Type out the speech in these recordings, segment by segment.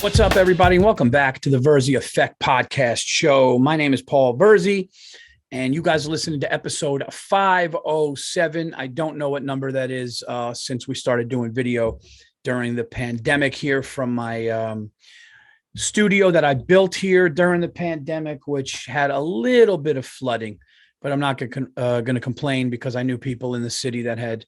What's up, everybody, and welcome back to the Virzi Effect Podcast Show. My name is Paul Virzi, and you guys are listening to episode 507. I don't know what number that is since we started doing video during the pandemic here from my studio that I built here during the pandemic, which had a little bit of flooding, but I'm not going to complain because I knew people in the city that had,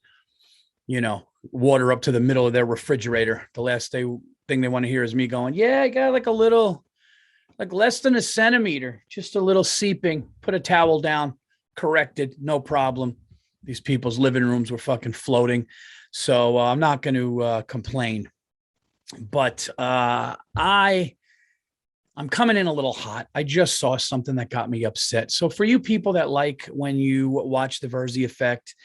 water up to the middle of their refrigerator. The last thing they want to hear is me going, yeah, I got like a little, like less than a centimeter, just a little seeping, put a towel down, corrected, no problem. These people's living rooms were fucking floating. So I'm not going to complain, but I'm coming in a little hot. I just saw something that got me upset. So for you people that like when you watch the Virzi Effect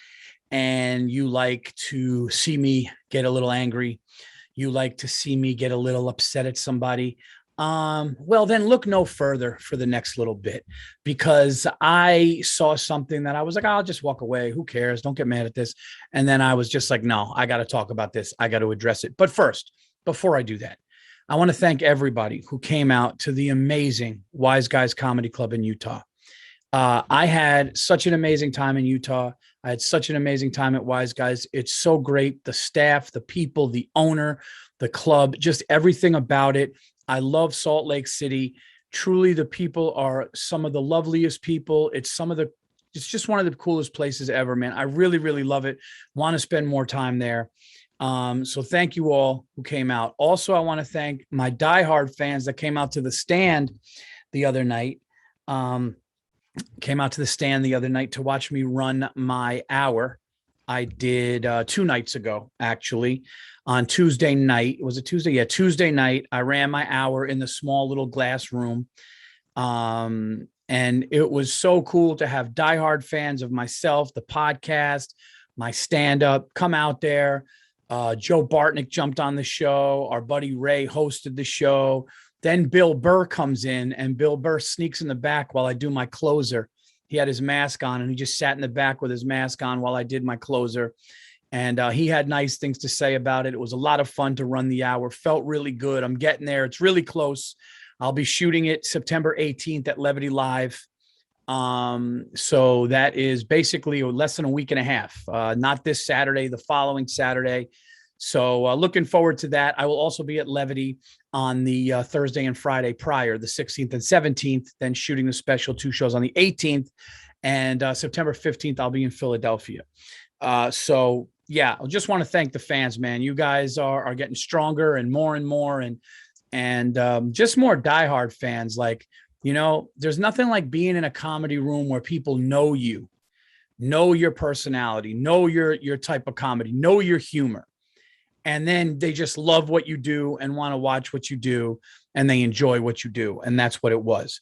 and you like to see me get a little angry, you like to see me get a little upset at somebody, well, then look no further for the next little bit, because I saw something that I was like, I'll just walk away. Who cares? Don't get mad at this. And then I was just like, no, I got to talk about this. I got to address it. But first, before I do that, I want to thank everybody who came out to the amazing Wise Guys Comedy Club in Utah. I had such an amazing time in Utah. I had such an amazing time at Wise Guys. It's so great. The staff, the people, the owner, the club, just everything about it. I love Salt Lake City. Truly, the people are some of the loveliest people. It's just one of the coolest places ever, man. I really, really love it. Want to spend more time there. So thank you all who came out. Also, I want to thank my diehard fans that came out to the stand the other night. To watch me run my hour. I did 2 nights ago, actually, on Tuesday night. Was it Tuesday? Yeah, Tuesday night. I ran my hour in the small little glass room. And it was so cool to have diehard fans of myself, the podcast, my stand-up, come out there. Joe Bartnick jumped on the show. Our buddy Ray hosted the show. Then Bill Burr comes in, and Bill Burr sneaks in the back while I do my closer. He had his mask on, and he just sat in the back with his mask on while I did my closer. And he had nice things to say about it. It was a lot of fun to run the hour. Felt really good. I'm getting there. It's really close. I'll be shooting it September 18th at Levity Live. So that is basically less than a week and a half. Not this Saturday, the following Saturday. So looking forward to that. I will also be at Levity on the Thursday and Friday prior, the 16th and 17th, then shooting the special 2 shows on the 18th, and September 15th, I'll be in Philadelphia. So yeah, I just want to thank the fans, man. You guys are getting stronger and more, and just more diehard fans. Like, there's nothing like being in a comedy room where people know you, know your personality, know your type of comedy, know your humor. And then they just love what you do and want to watch what you do, and they enjoy what you do. And that's what it was.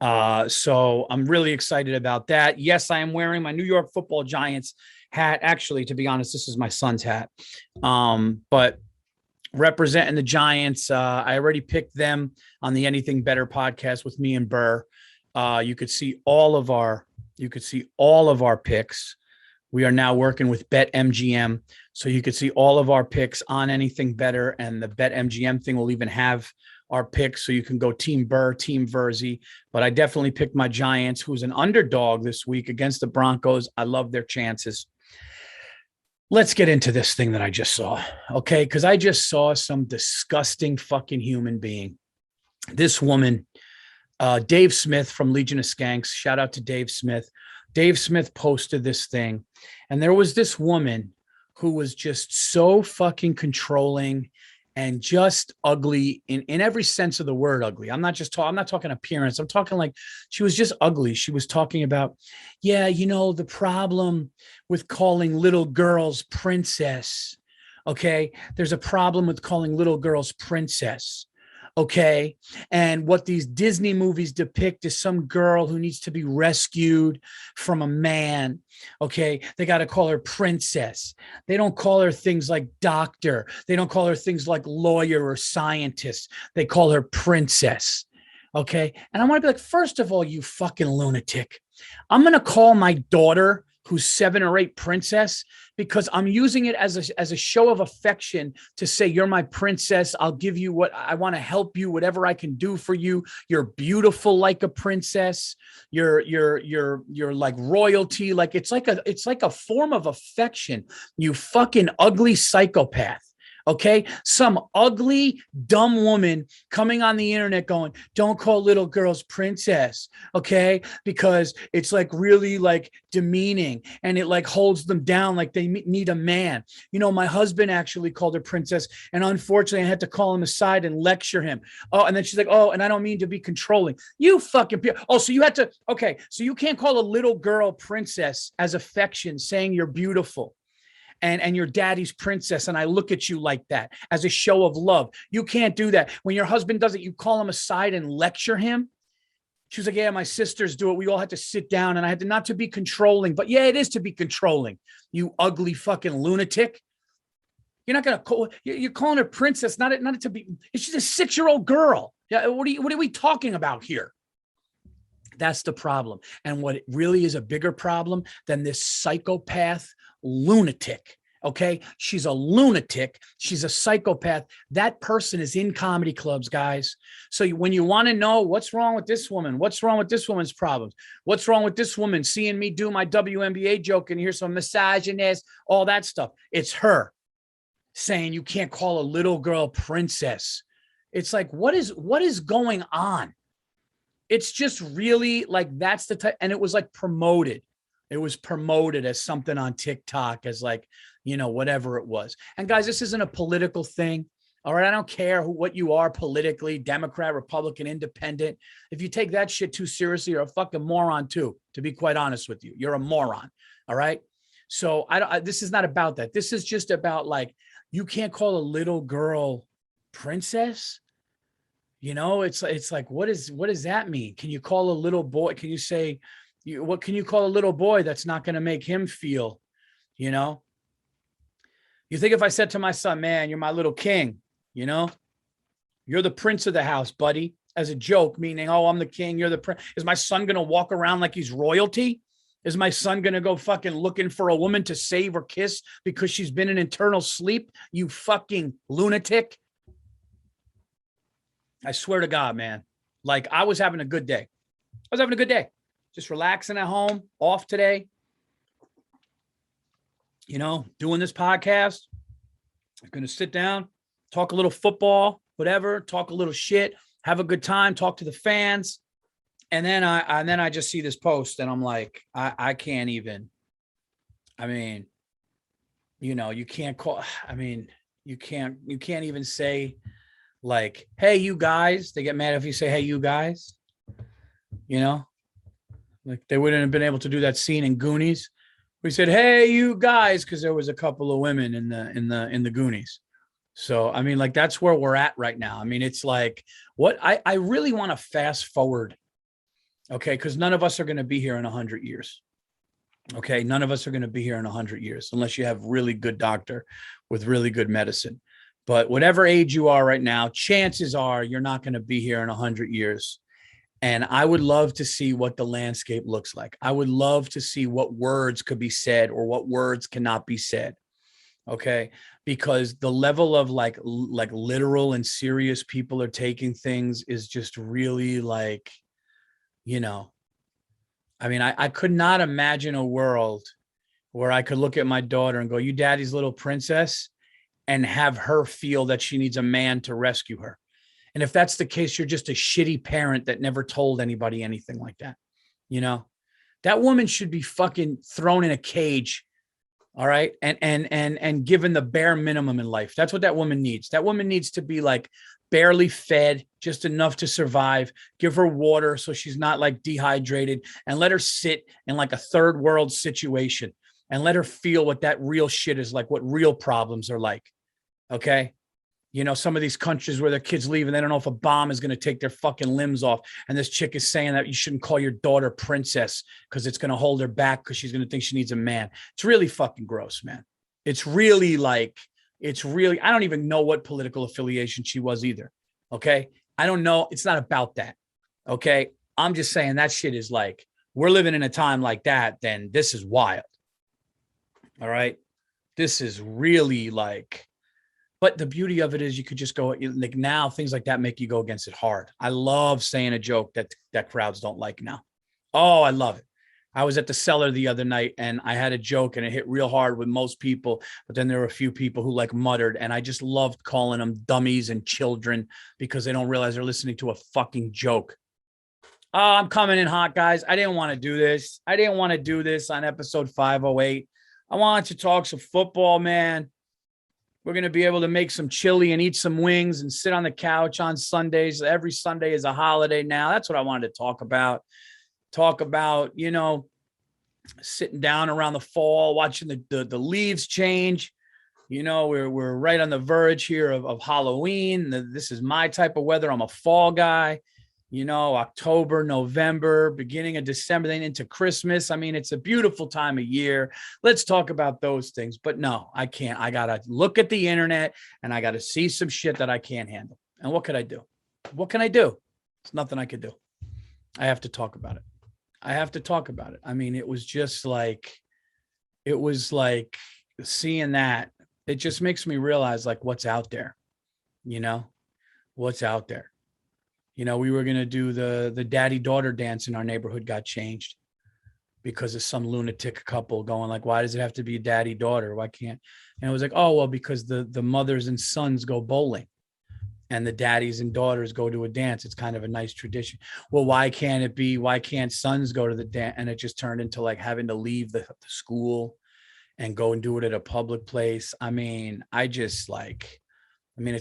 So I'm really excited about that. Yes, I am wearing my New York Football Giants hat. Actually, to be honest, this is my son's hat. But representing the Giants, I already picked them on the Anything Better podcast with me and Burr. You could see all of our picks. We are now working with BetMGM, so you could see all of our picks on Anything Better, and the BetMGM thing will even have our picks, so you can go Team Burr, Team Virzi. But I definitely picked my Giants, who's an underdog this week against the Broncos. I love their chances. Let's get into this thing that I just saw, okay? Because I just saw some disgusting fucking human being. This woman, Dave Smith from Legion of Skanks. Shout out to Dave Smith. Dave Smith posted this thing, and there was this woman who was just so fucking controlling and just ugly in every sense of the word ugly. I'm not talking appearance. I'm talking like she was just ugly. She was talking about, the problem with calling little girls princess. Okay. There's a problem with calling little girls princess. Okay. And what these Disney movies depict is some girl who needs to be rescued from a man. Okay. They got to call her princess. They don't call her things like doctor. They don't call her things like lawyer or scientist. They call her princess. Okay. And I want to be like, first of all, you fucking lunatic, I'm going to call my daughter who's 7 or 8 princess, because I'm using it as a show of affection to say, you're my princess. I'll give you what I want to, help you, whatever I can do for you. You're beautiful like a princess. You're like royalty. Like it's like a form of affection. You fucking ugly psychopath. Okay. Some ugly, dumb woman coming on the internet going, don't call little girls princess. Okay. Because it's like really like demeaning and it like holds them down. Like they need a man. You know, my husband actually called her princess. And unfortunately I had to call him aside and lecture him. Oh, and then she's like, oh, and I don't mean to be controlling. You fucking, oh, so you had to, okay. So you can't call a little girl princess as affection, saying you're beautiful. And your daddy's princess, and I look at you like that as a show of love. You can't do that. When your husband does it, you call him aside and lecture him. She was like, yeah, my sisters do it. We all had to sit down, and I had to, not to be controlling, but yeah, it is to be controlling. You ugly fucking lunatic. You're not going to call, you're calling her princess, not to be, she's a 6-year-old girl. Yeah. What are we talking about here? That's the problem. And what really is a bigger problem than this psychopath lunatic. Okay. She's a lunatic. She's a psychopath. That person is in comedy clubs, guys. So when you want to know what's wrong with this woman, what's wrong with this woman's problems, what's wrong with this woman seeing me do my WNBA joke and hear some misogynist, all that stuff. It's her saying you can't call a little girl princess. It's like, what is going on? It's just really like, that's the type, and it was like promoted. It was promoted as something on TikTok as like, you know, whatever it was. And guys, this isn't a political thing. All right. I don't care what you are politically, Democrat, Republican, independent. If you take that shit too seriously, you're a fucking moron too, to be quite honest with you. You're a moron. All right. So this is not about that. This is just about like, you can't call a little girl princess. You know, it's like, what does that mean? Can you call a little boy? Can you say, what can you call a little boy that's not going to make him feel, you know? You think if I said to my son, man, you're my little king, you know, you're the prince of the house, buddy, as a joke, meaning, oh, I'm the king, you're the prince. Is my son going to walk around like he's royalty? Is my son going to go fucking looking for a woman to save or kiss because she's been in eternal sleep? You fucking lunatic. I swear to God, man, like I was having a good day. Just relaxing at home, off today, you know, doing this podcast. I'm going to sit down, talk a little football, whatever, talk a little shit, have a good time, talk to the fans. And then I just see this post and I'm like, I can't even, I mean, you know, you can't call, I mean, you can't even say like, hey, you guys. They get mad if you say, hey, you guys, you know. Like they wouldn't have been able to do that scene in Goonies. We said, "Hey, you guys," because there was a couple of women in the Goonies. So I mean, like that's where we're at right now. I mean, it's like what I really want to fast forward, okay? Because none of us are going to be here in 100 years. Okay, none of us are going to be here in 100 years unless you have really good doctor with really good medicine. But whatever age you are right now, chances are you're not going to be here in 100 years. And I would love to see what the landscape looks like. I would love to see what words could be said or what words cannot be said. Okay. Because the level of like literal and serious people are taking things is just really like, you know, I mean, I could not imagine a world where I could look at my daughter and go, you daddy's little princess, and have her feel that she needs a man to rescue her. And if that's the case, you're just a shitty parent that never told anybody anything like that. You know, that woman should be fucking thrown in a cage. All right. And given the bare minimum in life. That's what that woman needs. That woman needs to be like barely fed, just enough to survive. Give her water so she's not like dehydrated, and let her sit in like a third world situation and let her feel what that real shit is like, what real problems are like. Okay. You know, some of these countries where their kids leave and they don't know if a bomb is going to take their fucking limbs off. And this chick is saying that you shouldn't call your daughter princess because it's going to hold her back because she's going to think she needs a man. It's really fucking gross, man. It's really like, I don't even know what political affiliation she was either. Okay. I don't know. It's not about that. Okay. I'm just saying that shit is like, we're living in a time like that, then this is wild. All right. This is really like, but the beauty of it is you could just go like now things like that make you go against it hard. I love saying a joke that crowds don't like now. Oh, I love it. I was at the Cellar the other night and I had a joke and it hit real hard with most people, but then there were a few people who like muttered, and I just loved calling them dummies and children because they don't realize they're listening to a fucking joke. Oh, I'm coming in hot, guys. I didn't want to do this. I didn't want to do this on episode 508. I wanted to talk some football, man. We're going to be able to make some chili and eat some wings and sit on the couch on Sundays. Every Sunday is a holiday now. That's what I wanted to talk about. Talk about, sitting down around the fall, watching the leaves change. We're right on the verge here of Halloween. This is my type of weather. I'm a fall guy. October, November, beginning of December, then into Christmas. I mean, it's a beautiful time of year. Let's talk about those things. But no, I can't. I got to look at the internet and I got to see some shit that I can't handle. And what could I do? What can I do? There's nothing I could do. I have to talk about it. I mean, it was seeing that. It just makes me realize like what's out there, what's out there. We were going to do the daddy-daughter dance in our neighborhood got changed because of some lunatic couple going like, why does it have to be daddy-daughter? Why can't? And it was like, oh, well, because the mothers and sons go bowling and the daddies and daughters go to a dance. It's kind of a nice tradition. Well, why can't sons go to the dance? And it just turned into like having to leave the school and go and do it at a public place. I mean, it's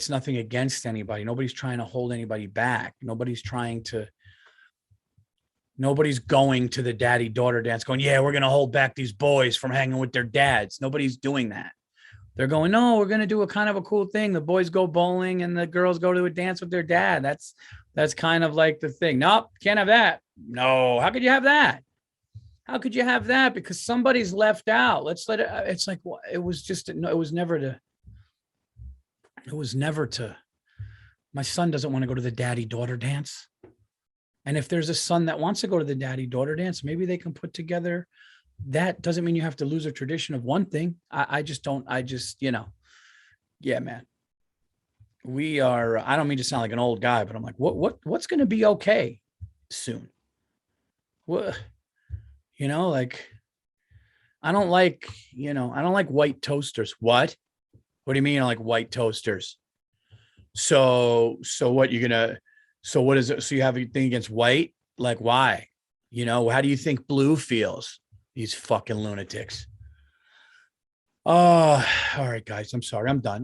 nothing against anybody. Nobody's trying to hold anybody back. Nobody's going to the daddy-daughter dance going, yeah, we're going to hold back these boys from hanging with their dads. Nobody's doing that. They're going, no, we're going to do a kind of a cool thing. The boys go bowling and the girls go to a dance with their dad. That's kind of like the thing. Nope, can't have that. No, how could you have that? How could you have that? Because somebody's left out. Let's let it. It's like, it was never to, my son doesn't want to go to the daddy-daughter dance. And if there's a son that wants to go to the daddy-daughter dance, maybe they can put together. That doesn't mean you have to lose a tradition of one thing. Yeah, man. I don't mean to sound like an old guy, but I'm like, what's going to be okay soon? What, I don't like white toasters. What do you mean? I like white toasters? So what what is it? So you have a thing against white? Like, why? How do you think blue feels? These fucking lunatics. Oh, all right, guys. I'm sorry. I'm done.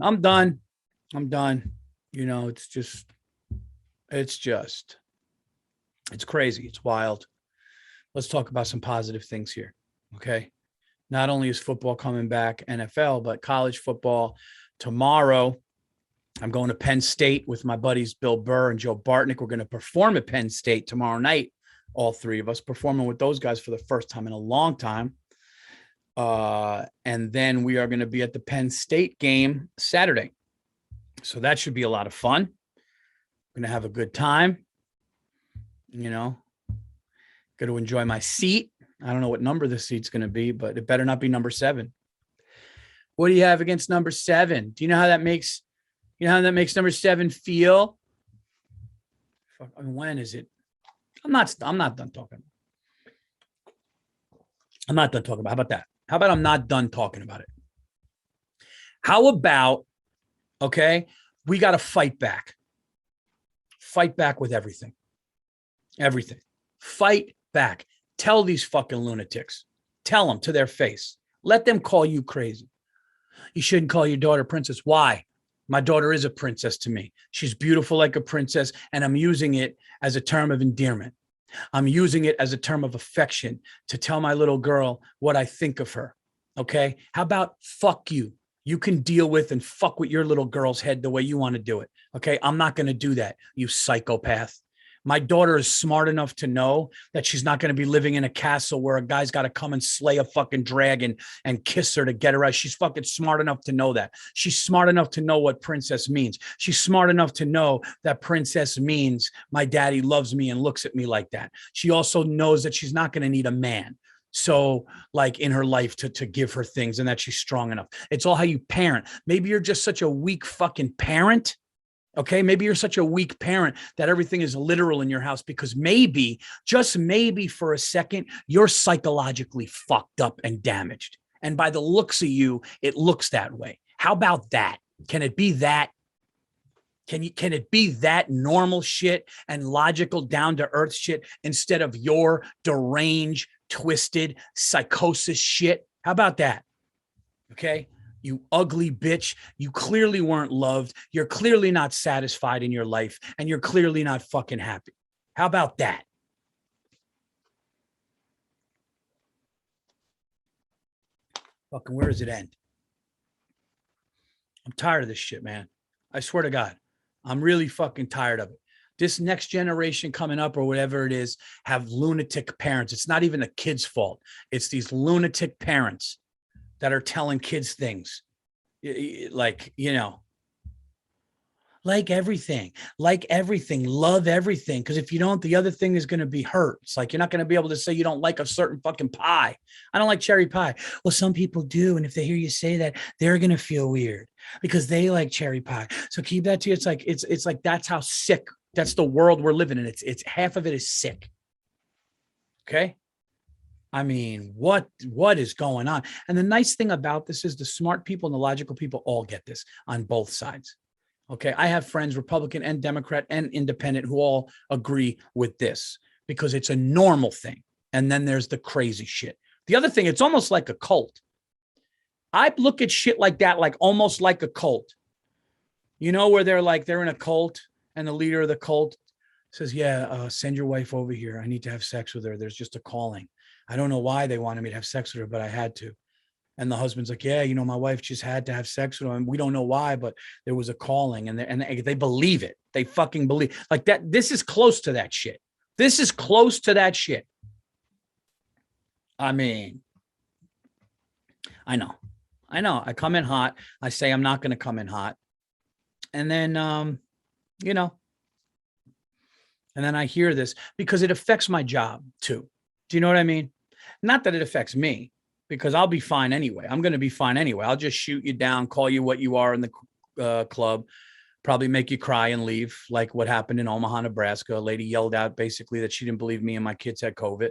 It's crazy. It's wild. Let's talk about some positive things here. Okay. Not only is football coming back, NFL, but college football. Tomorrow, I'm going to Penn State with my buddies Bill Burr and Joe Bartnick. We're going to perform at Penn State tomorrow night. All three of us performing with those guys for the first time in a long time. And then we are going to be at the Penn State game Saturday. So that should be a lot of fun. I'm going to have a good time. Going to enjoy my seat. I don't know what number the seat's going to be, but it better not be number 7. What do you have against number 7? Do you know how that makes number 7 feel? When is it? I'm not done talking. I'm not done talking about. How about that? How about I'm not done talking about it? How about, okay, we got to fight back. Fight back with everything. Everything. Fight back. Tell these fucking lunatics. Tell them to their face. Let them call you crazy. You shouldn't call your daughter princess. Why? My daughter is a princess to me. She's beautiful like a princess, and I'm using it as a term of endearment. I'm using it as a term of affection to tell my little girl what I think of her. Okay? How about fuck you? You can deal with and fuck with your little girl's head the way you want to do it. Okay? I'm not going to do that, you psychopath. My daughter is smart enough to know that she's not going to be living in a castle where a guy's got to come and slay a fucking dragon and kiss her to get her out. She's fucking smart enough to know that. She's smart enough to know what princess means. She's smart enough to know that princess means my daddy loves me and looks at me like that. She also knows that she's not going to need a man. so like in her life to give her things and that she's strong enough. It's all how you parent. Maybe you're just such a weak fucking parent. Okay. Maybe you're such a weak parent that everything is literal in your house because maybe, just maybe for a second, you're psychologically fucked up and damaged. And by the looks of you, it looks that way. How about that? Can it be that? Can it be that normal shit and logical down to earth shit instead of your deranged, twisted psychosis shit? How about that? Okay. You ugly bitch. You clearly weren't loved. You're clearly not satisfied in your life and you're clearly not fucking happy. How about that? Fucking where does it end? I'm tired of this shit, man. I swear to God, I'm really fucking tired of it. This next generation coming up or whatever it is have lunatic parents. It's not even the kid's fault. It's these lunatic parents that are telling kids things like, you know, like everything, love everything. Because if you don't, the other thing is going to be hurt. It's like, you're not going to be able to say you don't like a certain fucking pie. I don't like cherry pie. Well, some people do. And if they hear you say that, they're going to feel weird because they like cherry pie. So keep that to you. It's like, that's how sick, that's the world we're living in. It's half of it is sick. Okay. I mean, what is going on? And the nice thing about this is the smart people and the logical people all get this on both sides. Okay. I have friends, Republican and Democrat and independent, who all agree with this because it's a normal thing. And then there's the crazy shit. The other thing, it's almost like a cult. I look at shit like that, like almost like a cult, you know, where they're in a cult and the leader of the cult says, yeah, send your wife over here. I need to have sex with her. There's just a calling. I don't know why they wanted me to have sex with her, but I had to. And the husband's like, yeah, you know, my wife just had to have sex with him. We don't know why, but there was a calling, and they believe it. They fucking believe like that. This is close to that shit. This is close to that shit. I mean, I know. I come in hot. I say I'm not going to come in hot. And then, you know, and then I hear this because it affects my job too. Do you know what I mean? Not that it affects me, because I'll be fine anyway. I'm going to be fine anyway. I'll just shoot you down, call you what you are in the club, probably make you cry and leave, like what happened in Omaha, Nebraska. A lady yelled out basically that she didn't believe me and my kids had COVID.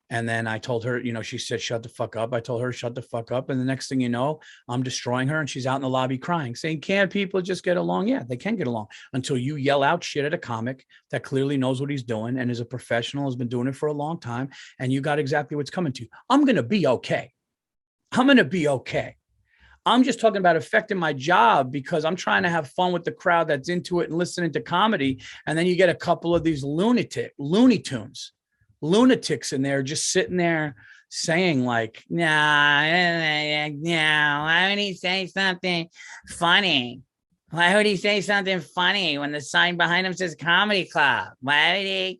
And then I told her, you know, she said, shut the fuck up. I told her, shut the fuck up. And the next thing you know, I'm destroying her and she's out in the lobby crying, saying, can't people just get along? Yeah, they can get along until you yell out shit at a comic that clearly knows what he's doing and is a professional, has been doing it for a long time. And you got exactly what's coming to you. I'm going to be okay. I'm going to be okay. I'm just talking about affecting my job because I'm trying to have fun with the crowd that's into it and listening to comedy. And then you get a couple of these Looney Tunes. Lunatics in there just sitting there saying like, nah, why would he say something funny? Why would he say something funny when the sign behind him says comedy club? Why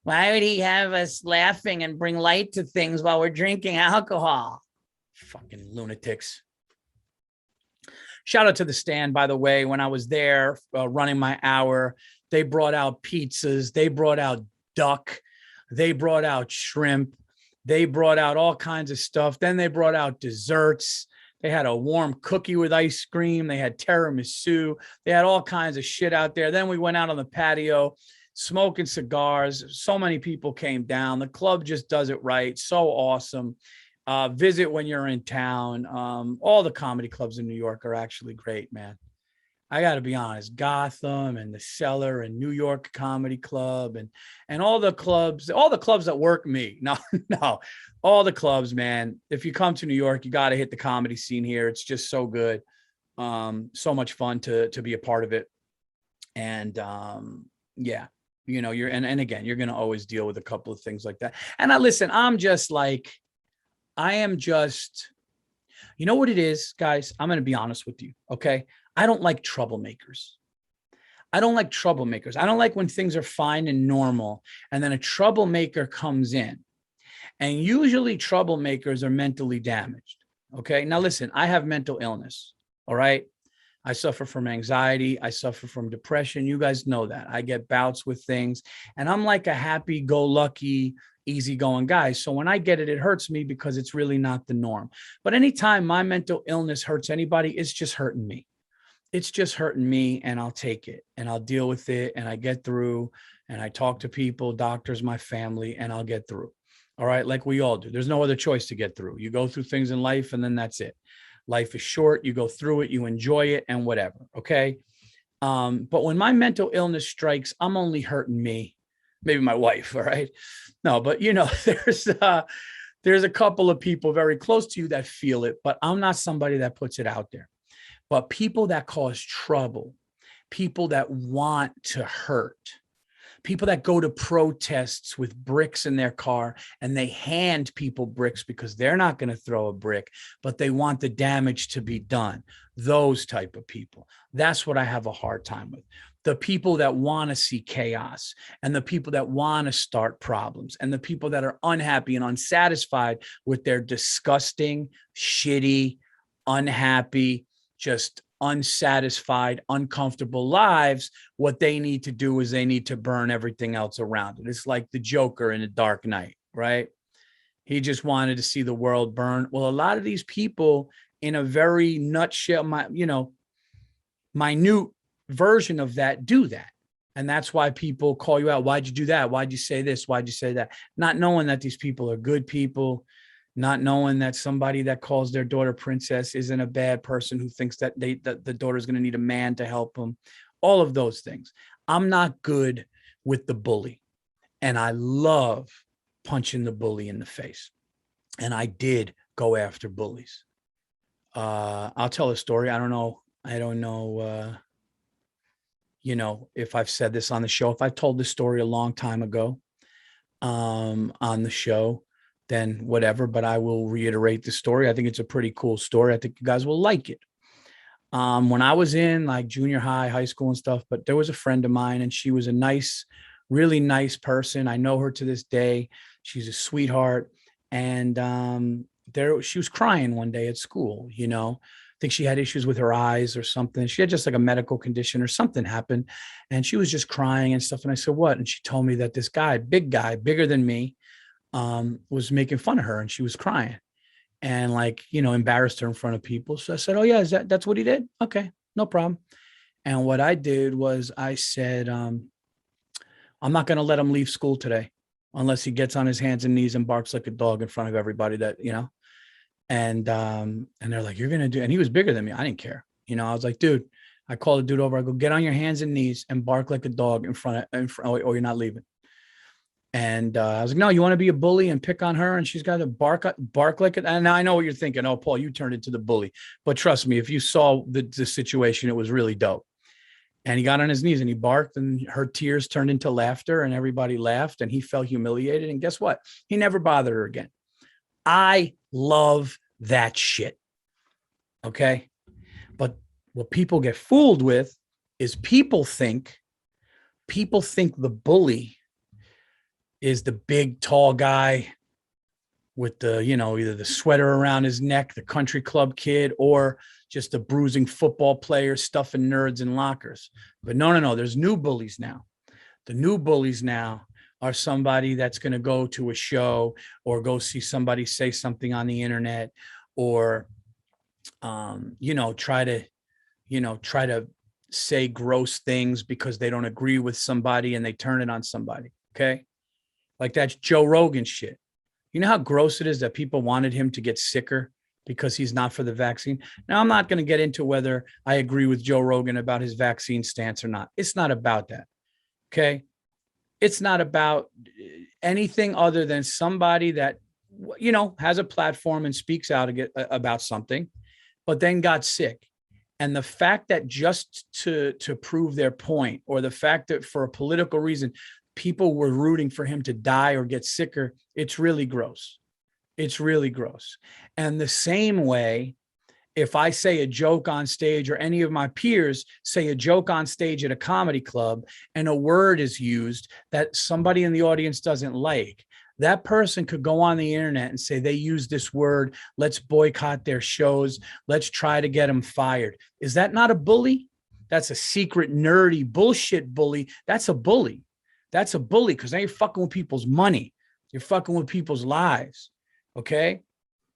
would he have us laughing and bring light to things while we're drinking alcohol? Fucking lunatics. Shout out to the Stand, by the way. When I was there running my hour, they brought out pizzas, they brought out duck, they brought out shrimp. They brought out all kinds of stuff. Then they brought out desserts. They had a warm cookie with ice cream. They had tiramisu. They had all kinds of shit out there. Then we went out on the patio, smoking cigars. So many people came down. The club just does it right. So awesome. Visit when you're in town. All the comedy clubs in New York are actually great, man. I got to be honest, Gotham and the Cellar and New York Comedy Club and all the clubs that work me. No, all the clubs, man. If you come to New York, you got to hit the comedy scene here. It's just so good. So much fun to be a part of it. And yeah, you know, and again, you're going to always deal with a couple of things like that. And I am just, you know what it is, guys? I'm going to be honest with you. Okay. I don't like troublemakers. I don't like when things are fine and normal, and then a troublemaker comes in. And usually troublemakers are mentally damaged. Okay. Now listen, I have mental illness. All right. I suffer from anxiety. I suffer from depression. You guys know that. I get bouts with things, and I'm like a happy-go-lucky, easygoing guy. So when I get it, it hurts me because it's really not the norm. But anytime my mental illness hurts anybody, it's just hurting me. It's just hurting me, and I'll take it and I'll deal with it, and I get through, and I talk to people, doctors, my family, and I'll get through. All right. Like we all do. There's no other choice to get through. You go through things in life, and then that's it. Life is short. You go through it, you enjoy it, and whatever. Okay. But when my mental illness strikes, I'm only hurting me, maybe my wife. All right. No, but there's a couple of people very close to you that feel it, but I'm not somebody that puts it out there. But people that cause trouble, people that want to hurt, people that go to protests with bricks in their car and they hand people bricks because they're not going to throw a brick, but they want the damage to be done. Those type of people. That's what I have a hard time with. The people that want to see chaos, and the people that want to start problems, and the people that are unhappy and unsatisfied with their disgusting, shitty, unhappy, just unsatisfied, uncomfortable lives. What they need to do is they need to burn everything else around it. It's like the Joker in The Dark Knight, right? He just wanted to see the world burn. Well, a lot of these people, in a very nutshell, minute version of that, do that. And that's why people call you out. Why'd you do that? Why'd you say this? Why'd you say that? Not knowing that these people are good people, not knowing that somebody that calls their daughter princess isn't a bad person who thinks that the daughter is going to need a man to help them. All of those things. I'm not good with the bully. And I love punching the bully in the face. And I did go after bullies. I'll tell a story. I don't know if I've said this on the show. If I told this story a long time ago on the show, then whatever, but I will reiterate the story. I think it's a pretty cool story. I think you guys will like it. When I was in like junior high, high school and stuff, but there was a friend of mine, and she was a nice, really nice person. I know her to this day. She's a sweetheart. And she was crying one day at school, I think she had issues with her eyes or something. She had just like a medical condition or something happened. And she was just crying and stuff. And I said, what? And she told me that this guy, big guy, bigger than me, was making fun of her, and she was crying and embarrassed her in front of people. So I said, oh yeah, that's what he did? Okay, no problem. And what I did was I said, I'm not going to let him leave school today unless he gets on his hands and knees and barks like a dog in front of everybody and they're like, you're going to do, and he was bigger than me. I didn't care. I was like, dude, I called the dude over. I go, get on your hands and knees and bark like a dog in front or you're not leaving. And I was like, no, you want to be a bully and pick on her? And she's got to bark like it. And now I know what you're thinking. Oh, Paul, you turned into the bully. But trust me, if you saw the situation, it was really dope. And he got on his knees and he barked, and her tears turned into laughter, and everybody laughed, and he felt humiliated. And guess what? He never bothered her again. I love that shit. Okay. But what people get fooled with is people think the bully is the big, tall guy with the, either the sweater around his neck, the country club kid, or just a bruising football player stuffing nerds in lockers. But no. There's new bullies now. The new bullies now are somebody that's going to go to a show or go see somebody say something on the internet, or, try to say gross things because they don't agree with somebody and they turn it on somebody. Okay. Like that's Joe Rogan shit. You know how gross it is that people wanted him to get sicker because he's not for the vaccine. Now, I'm not going to get into whether I agree with Joe Rogan about his vaccine stance or not. It's not about that. Okay. It's not about anything other than somebody that, has a platform and speaks out about something, but then got sick. And the fact that just to prove their point, or the fact that for a political reason, people were rooting for him to die or get sicker, it's really gross. It's really gross. And the same way, if I say a joke on stage, or any of my peers say a joke on stage at a comedy club, and a word is used that somebody in the audience doesn't like, That person could go on the internet and say they use this word. Let's boycott their shows. Let's try to get them fired. Is that not a bully? That's a secret, nerdy bullshit bully. That's a bully. That's a bully because now you're fucking with people's money. You're fucking with people's lives. Okay.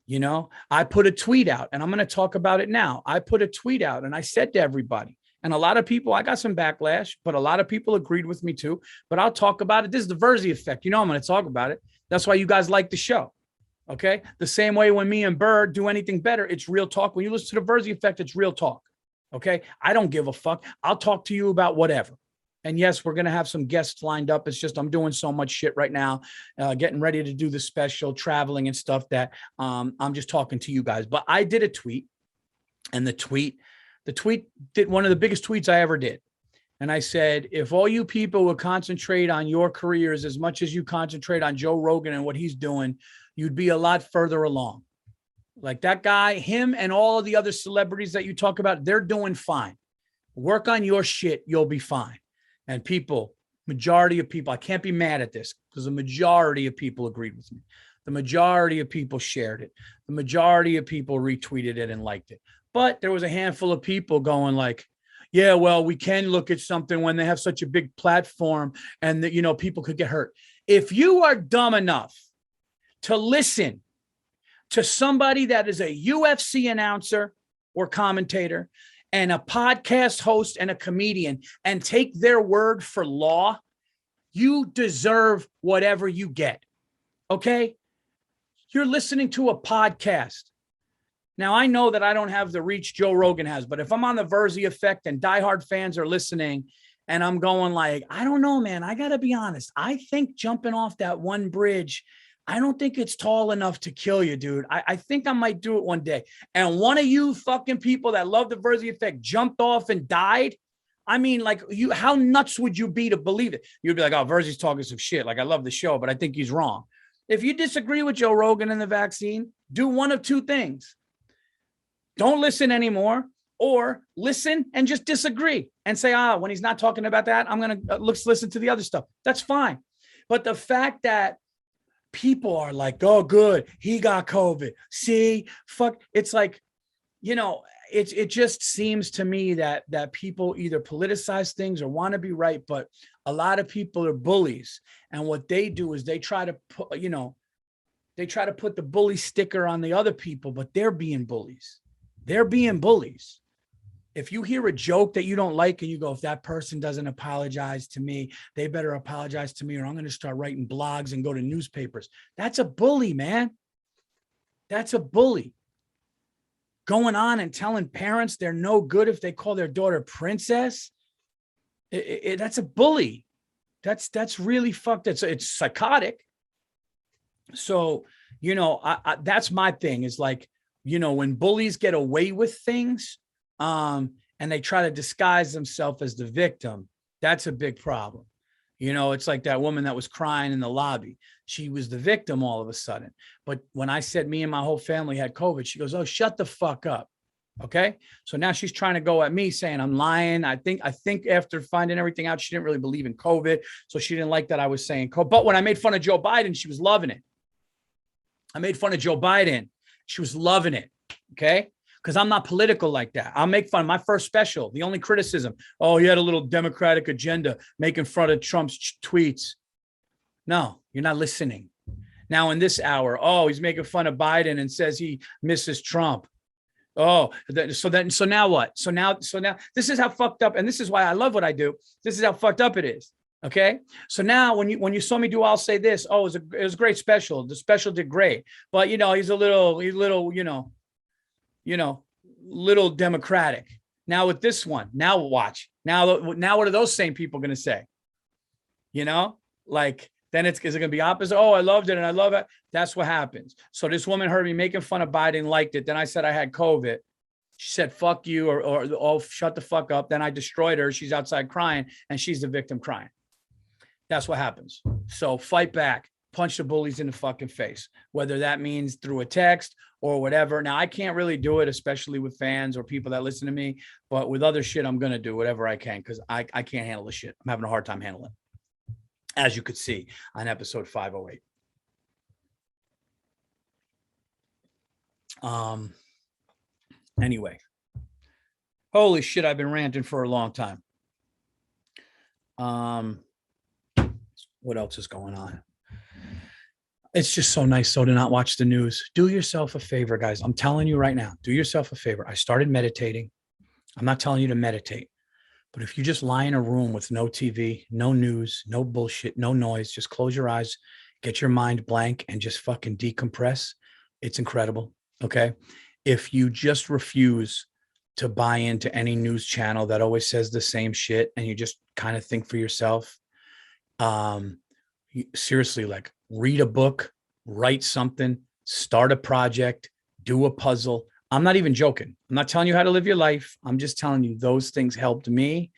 You know, I put a tweet out and I'm going to talk about it now. I put a tweet out and I said to everybody, and a lot of people, I got some backlash, but a lot of people agreed with me too. But I'll talk about it. This is the Virzi effect. You know, I'm going to talk about it. That's why you guys like the show. Okay. The same way when me and Burr do anything better, it's real talk. When you listen to the Virzi effect, it's real talk. Okay. I don't give a fuck. I'll talk to you about whatever. And yes, we're going to have some guests lined up. It's just I'm doing so much shit right now, getting ready to do the special, traveling and stuff that I'm just talking to you guys. But I did a tweet, and the tweet did one of the biggest tweets I ever did. And I said, if all you people would concentrate on your careers as much as you concentrate on Joe Rogan and what he's doing, you'd be a lot further along. Like that guy, him and all of the other celebrities that you talk about, they're doing fine. Work on your shit. You'll be fine. And people, majority of people, I can't be mad at this because the majority of people agreed with me. The majority of people shared it. The majority of people retweeted it and liked it. But there was a handful of people going like, yeah, well, we can look at something when they have such a big platform and that, you know, people could get hurt. If you are dumb enough to listen to somebody that is a UFC announcer or commentator and a podcast host and a comedian and take their word for law, you deserve whatever you get. Okay? You're listening to a podcast. Now, I know that I don't have the reach Joe Rogan has, but if I'm on the Virzi effect and diehard fans are listening and I'm going like, I don't know, man, I got to be honest. I think jumping off that one bridge, I don't think it's tall enough to kill you, dude. I think I might do it one day. And one of you fucking people that love the Virzi effect jumped off and died. I mean, like, you, how nuts would you be to believe it? You'd be like, oh, Virzi's talking some shit. Like, I love the show, but I think he's wrong. If you disagree with Joe Rogan and the vaccine, do one of two things. Don't listen anymore, or listen and just disagree and say, when he's not talking about that, I'm going to listen to the other stuff. That's fine. But the fact that people are like, oh, good, he got COVID. See, fuck. It's like, you know, it just seems to me that people either politicize things or want to be right, but a lot of people are bullies. And what they do is they try to put, you know, they try to put the bully sticker on the other people, but they're being bullies. They're being bullies. If you hear a joke that you don't like and you go, if that person doesn't apologize to me, they better apologize to me, or I'm going to start writing blogs and go to newspapers. That's a bully, man. That's a bully. Going on and telling parents they're no good if they call their daughter princess. That's a bully. That's really fucked. It's psychotic. So, you know, that's my thing is like, you know, when bullies get away with things, and they try to disguise themselves as the victim, that's a big problem. You know, it's like that woman that was crying in the lobby. She was the victim all of a sudden. But when I said me and my whole family had COVID, she goes, oh, shut the fuck up. Okay. So now she's trying to go at me saying I'm lying. I think after finding everything out, she didn't really believe in COVID. So she didn't like that I was saying COVID. But when I made fun of Joe Biden, she was loving it. I made fun of Joe Biden. She was loving it. Okay. Because I'm not political like that. I'll make fun. My first special, the only criticism, oh, he had a little Democratic agenda making fun of Trump's tweets. No, you're not listening. Now in this hour, oh, he's making fun of Biden and says he misses Trump. Oh, so now what? So now this is how fucked up. And this is why I love what I do. This is how fucked up it is. Okay. So now when you saw me do, I'll say this, oh, it was a great special. The special did great, but you know, he's a little, little Democratic. Now with this one, now watch. Now what are those same people going to say? You know, like then is it going to be opposite? Oh, I loved it and I love it. That's what happens. So this woman heard me making fun of Biden, liked it. Then I said I had COVID. She said, fuck you, or oh, shut the fuck up. Then I destroyed her. She's outside crying and she's the victim crying. That's what happens. So fight back. Punch the bullies in the fucking face, whether that means through a text or whatever. Now, I can't really do it, especially with fans or people that listen to me, but with other shit, I'm going to do whatever I can because I can't handle the shit. I'm having a hard time handling it, as you could see on episode 508. Um, anyway, holy shit, I've been ranting for a long time. What else is going on? It's just so nice to not watch the news. Do yourself a favor, guys. I'm telling you right now, do yourself a favor. I started meditating. I'm not telling you to meditate, but if you just lie in a room with no TV, no news, no bullshit, no noise, just close your eyes, get your mind blank and just fucking decompress. It's incredible. Okay. If you just refuse to buy into any news channel that always says the same shit and you just kind of think for yourself, seriously, like read a book, write something, start a project, do a puzzle. I'm not even joking. I'm not telling you how to live your life. I'm just telling you those things helped me.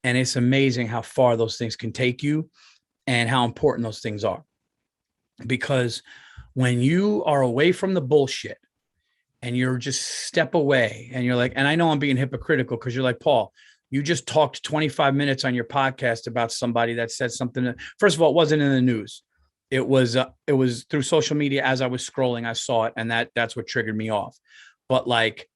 And it's amazing how far those things can take you and how important those things are. Because when you are away from the bullshit and you're just step away and you're like, and I know I'm being hypocritical because you're like, Paul, you just talked 25 minutes on your podcast about somebody that said something that, first of all, it wasn't in the news. It was through social media. As I was scrolling, I saw it. And that's what triggered me off. But like,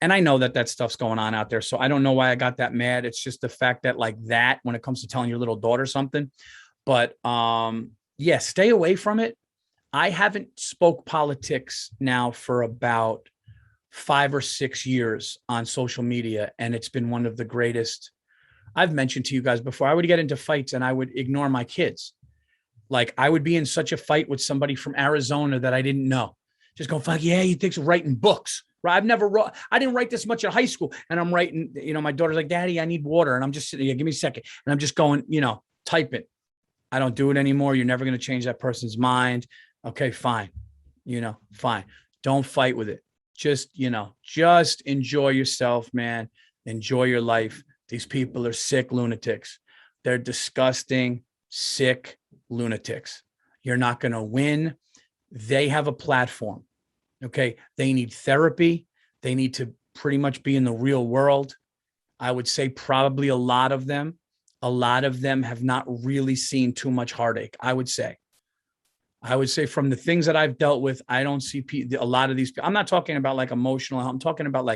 and I know that stuff's going on out there. So I don't know why I got that mad. It's just the fact that like that, when it comes to telling your little daughter something, but yeah, stay away from it. I haven't spoke politics now for about 5 or 6 years on social media. And it's been one of the greatest. I've mentioned to you guys before, I would get into fights and I would ignore my kids. Like I would be in such a fight with somebody from Arizona that I didn't know. Just go, fuck yeah, he thinks of writing books. Right? I didn't write this much in high school. And I'm writing, my daughter's like, Daddy, I need water. And I'm just sitting here, give me a second. And I'm just going, type it. I don't do it anymore. You're never going to change that person's mind. Okay, fine. Fine. Don't fight with it. Just enjoy yourself, man. Enjoy your life. These people are sick lunatics. They're disgusting, sick lunatics. You're not going to win. They have a platform. Okay. They need therapy. They need to pretty much be in the real world. I would say probably a lot of them have not really seen too much heartache. I would say from the things that I've dealt with, I don't see a lot of these people. I'm not talking about like emotional. I'm talking about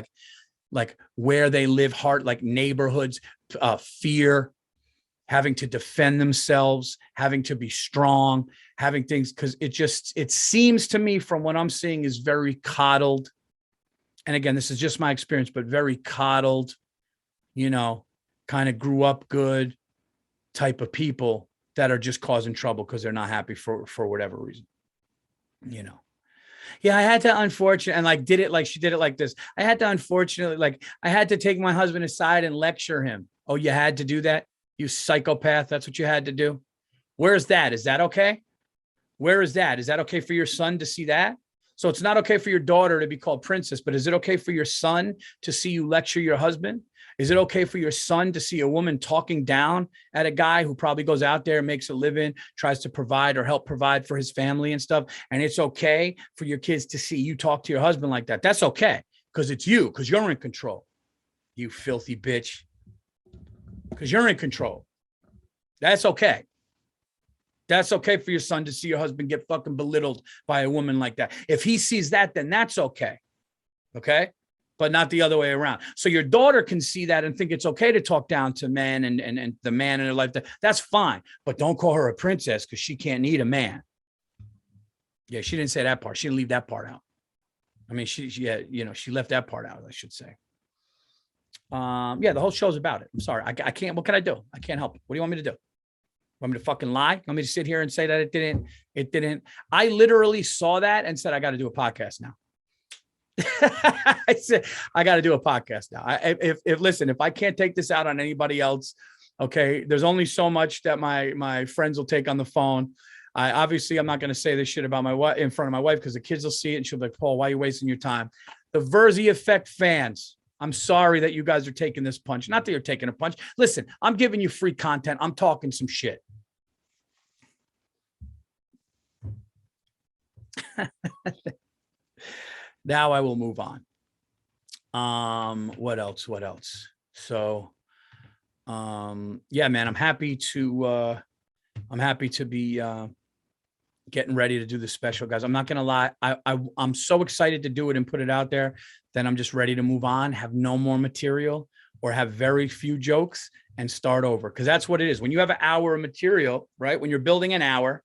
like where they live, heart, like neighborhoods, fear, having to defend themselves, having to be strong, having things, because it seems to me from what I'm seeing is very coddled. And again, this is just my experience, but very coddled, kind of grew up good type of people that are just causing trouble because they're not happy for whatever reason, Yeah, I had to unfortunately, and like did it like she did it like this. I had to unfortunately, like I had to take my husband aside and lecture him. Oh, you had to do that? You psychopath. That's what you had to do. Where's that? Is that okay? Where is that? Is that okay for your son to see that? So it's not okay for your daughter to be called princess, but is it okay for your son to see you lecture your husband? Is it okay for your son to see a woman talking down at a guy who probably goes out there, makes a living, tries to provide or help provide for his family and stuff? And it's okay for your kids to see you talk to your husband like that. That's okay because it's you, because you're in control. You filthy bitch. Because you're in control. That's okay. That's okay for your son to see your husband get fucking belittled by a woman like that. If he sees that, then that's okay. Okay? But not the other way around. So your daughter can see that and think it's okay to talk down to men and the man in her life. That's fine. But don't call her a princess because she can't need a man. Yeah, she didn't say that part. She didn't leave that part out. I mean, she left that part out, I should say. Yeah, the whole show's about it. I'm sorry. I can't. What can I do? I can't help it. What do you want me to do? Want me to fucking lie? Want me to sit here and say that it didn't? I literally saw that and said, I got to do a podcast now. I said, I got to do a podcast now. Listen, if I can't take this out on anybody else, okay, there's only so much that my friends will take on the phone. I'm not going to say this shit about my wife in front of my wife because the kids will see it and she'll be like, Paul, why are you wasting your time? The Virzi Effect fans, I'm sorry that you guys are taking this punch. Not that you're taking a punch. Listen, I'm giving you free content. I'm talking some shit. Now I will move on. What else? So, yeah, man, I'm happy to be, getting ready to do the special, guys. I'm not going to lie. I'm so excited to do it and put it out there that I'm just ready to move on, have no more material or have very few jokes and start over. Cause that's what it is. When you have an hour of material, right? When you're building an hour,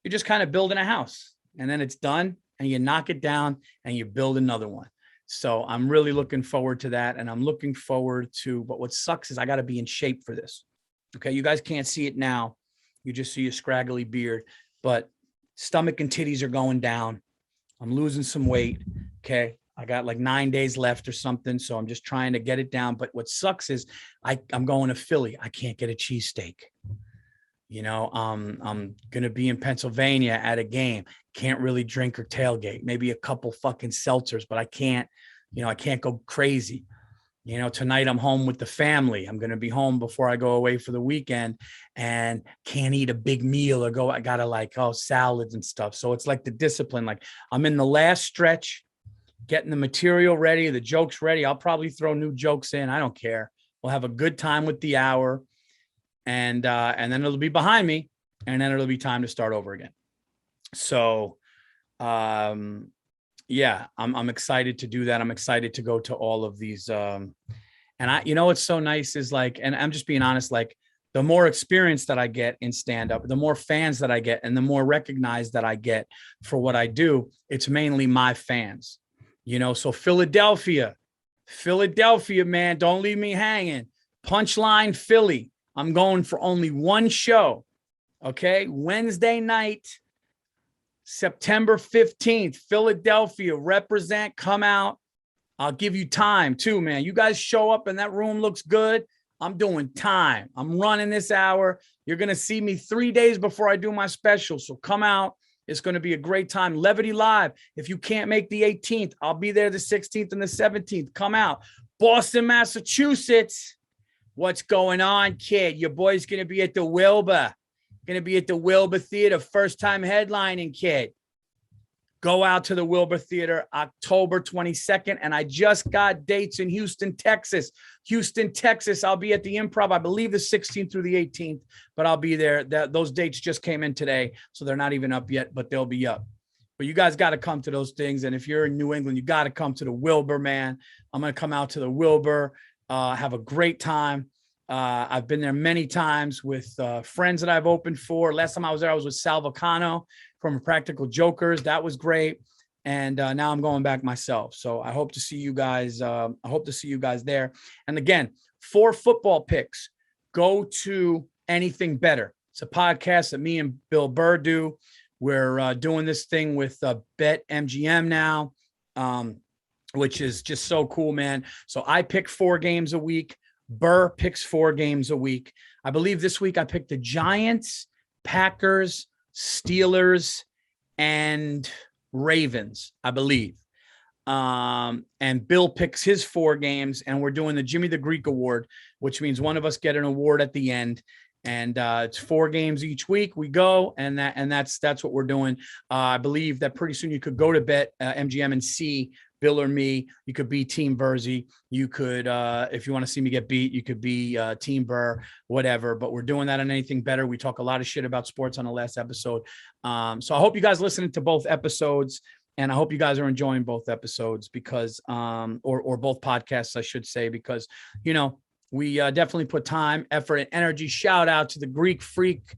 you're just kind of building a house and then it's done and you knock it down and you build another one. So I'm really looking forward to that. And I'm looking forward to, but what sucks is I got to be in shape for this. Okay. You guys can't see it now. You just see a scraggly beard, but stomach and titties are going down. I'm losing some weight. Okay. I got like 9 days left or something. So I'm just trying to get it down. But what sucks is I'm going to Philly. I can't get a cheesesteak. You know, I'm going to be in Pennsylvania at a game. Can't really drink or tailgate, maybe a couple fucking seltzers, but I can't go crazy. You know, tonight I'm home with the family. I'm going to be home before I go away for the weekend and can't eat a big meal or I got to salads and stuff. So it's like the discipline, like I'm in the last stretch, getting the material ready, the jokes ready. I'll probably throw new jokes in. I don't care. We'll have a good time with the hour. And then it'll be behind me and then it'll be time to start over again. So, yeah, I'm excited to do that. I'm excited to go to all of these. And what's so nice is like, and I'm just being honest, like the more experience that I get in stand up, the more fans that I get and the more recognized that I get for what I do, it's mainly my fans, so Philadelphia, man, don't leave me hanging. Punchline Philly. I'm going for only one show. Okay. Wednesday night, September 15th, Philadelphia, represent, come out. I'll give you time too, man. You guys show up and that room looks good. I'm doing time. I'm running this hour. You're going to see me 3 days before I do my special. So come out. It's going to be a great time. Levity Live. If you can't make the 18th, I'll be there the 16th and the 17th. Come out. Boston, Massachusetts. What's going on, kid? Your boy's going to be at the Wilbur. Going to be at the Wilbur Theater. First time headlining, kid. Go out to the Wilbur Theater October 22nd. And I just got dates in Houston, Texas. I'll be at the Improv, I believe the 16th through the 18th, but I'll be there. Those dates just came in today, so they're not even up yet, but they'll be up. But you guys got to come to those things. And if you're in New England, you got to come to the Wilbur, man. I'm going to come out to the Wilbur, have a great time. I've been there many times with friends that I've opened for. Last time I was there, I was with Sal Vulcano from Practical Jokers. That was great. And now I'm going back myself. So I hope to see you guys. I hope to see you guys there. And again, for football picks, go to Anything Better. It's a podcast that me and Bill Burr do. We're doing this thing with Bet MGM now, which is just so cool, man. So I pick 4 games a week. Burr picks 4 games a week. I believe this week I picked the Giants, Packers, Steelers, and Ravens, I believe. And Bill picks his 4 games, and we're doing the Jimmy the Greek Award, which means one of us get an award at the end. And it's 4 games each week. We go, and that's what we're doing. I believe that pretty soon you could go to Bet MGM and see Bill or me. You could be Team Virzi. You could, if you want to see me get beat, you could be Team Burr, whatever. But we're doing that on Anything Better. We talk a lot of shit about sports on the last episode. So I hope you guys listening to both episodes, and I hope you guys are enjoying both episodes because, or both podcasts, I should say, because, we definitely put time, effort, and energy. Shout out to the Greek freak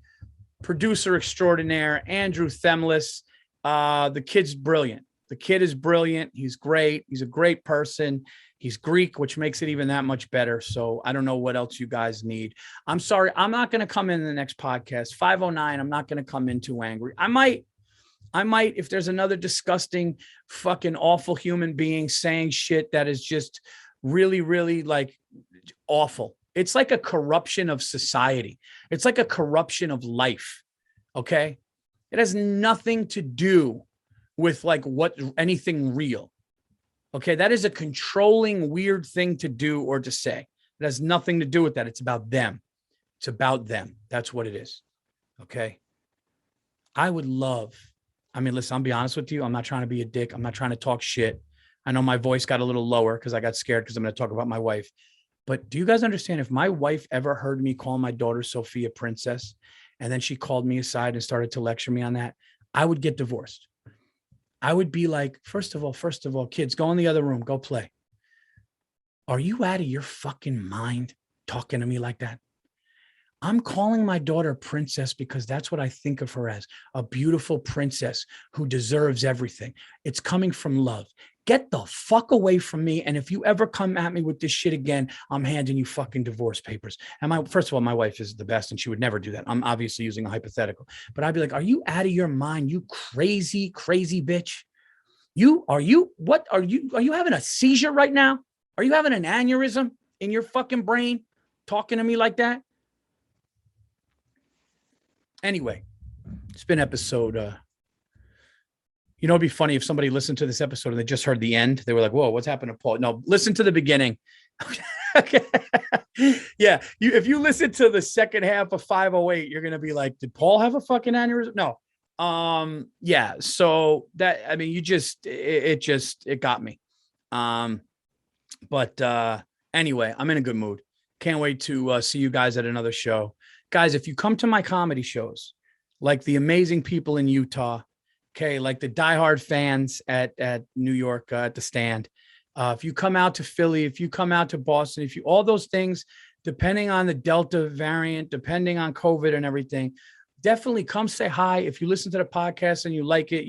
producer extraordinaire, Andrew Themeles. The kid's brilliant. The kid is brilliant. He's great. He's a great person. He's Greek, which makes it even that much better. So I don't know what else you guys need. I'm sorry. I'm not going to come in the next podcast. 509. I'm not going to come in too angry. I might, if there's another disgusting, fucking awful human being saying shit that is just really, really like awful. It's like a corruption of society. It's like a corruption of life. Okay. It has nothing to do with like anything real. Okay. That is a controlling, weird thing to do or to say. It has nothing to do with that. It's about them. It's about them. That's what it is. Okay. Listen, I'll be honest with you. I'm not trying to be a dick. I'm not trying to talk shit. I know my voice got a little lower because I got scared because I'm going to talk about my wife. But do you guys understand, if my wife ever heard me call my daughter Sophia Princess, and then she called me aside and started to lecture me on that, I would get divorced. I would be like, first of all, kids, go in the other room, go play. Are you out of your fucking mind talking to me like that? I'm calling my daughter princess because that's what I think of her as, a beautiful princess who deserves everything. It's coming from love. Get the fuck away from me. And if you ever come at me with this shit again, I'm handing you fucking divorce papers. And first of all, my wife is the best and she would never do that. I'm obviously using a hypothetical, but I'd be like, are you out of your mind? You crazy, crazy bitch. Are you having a seizure right now? Are you having an aneurysm in your fucking brain talking to me like that? Anyway, it's been episode. It'd be funny if somebody listened to this episode and they just heard the end. They were like, whoa, what's happened to Paul? No, listen to the beginning. Okay. Yeah. If you listen to the second half of 508, you're going to be like, did Paul have a fucking aneurysm? No. Yeah. So that, I mean, it got me. But anyway, I'm in a good mood. Can't wait to see you guys at another show. Guys, if you come to my comedy shows, like the amazing people in Utah, okay, like the diehard fans at New York at the Stand, if you come out to Philly, if you come out to Boston, all those things, depending on the Delta variant, depending on COVID and everything, definitely come say hi. If you listen to the podcast and you like it,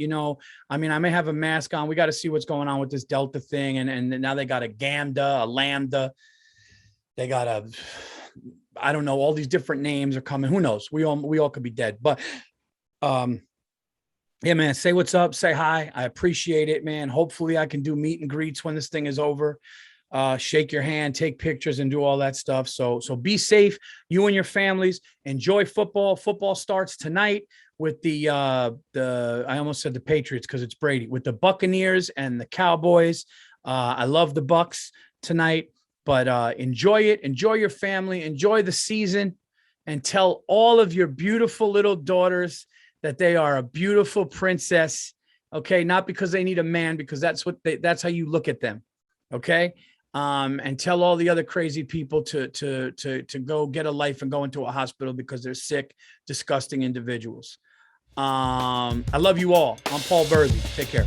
I may have a mask on. We got to see what's going on with this Delta thing. And now they got a Gamda, a Lambda. They got I don't know, all these different names are coming. Who knows? We all could be dead. But yeah, man, say what's up, say hi. I appreciate it, man. Hopefully I can do meet and greets when this thing is over. Shake your hand, take pictures, and do all that stuff. So be safe, you and your families. Enjoy football. Football starts tonight with the I almost said the Patriots because it's Brady, with the Buccaneers and the Cowboys. I love the Bucks tonight. But enjoy it. Enjoy your family. Enjoy the season. And tell all of your beautiful little daughters that they are a beautiful princess. Okay. Not because they need a man, because that's how you look at them. Okay. And tell all the other crazy people to go get a life and go into a hospital because they're sick, disgusting individuals. I love you all. I'm Paul Virzi. Take care.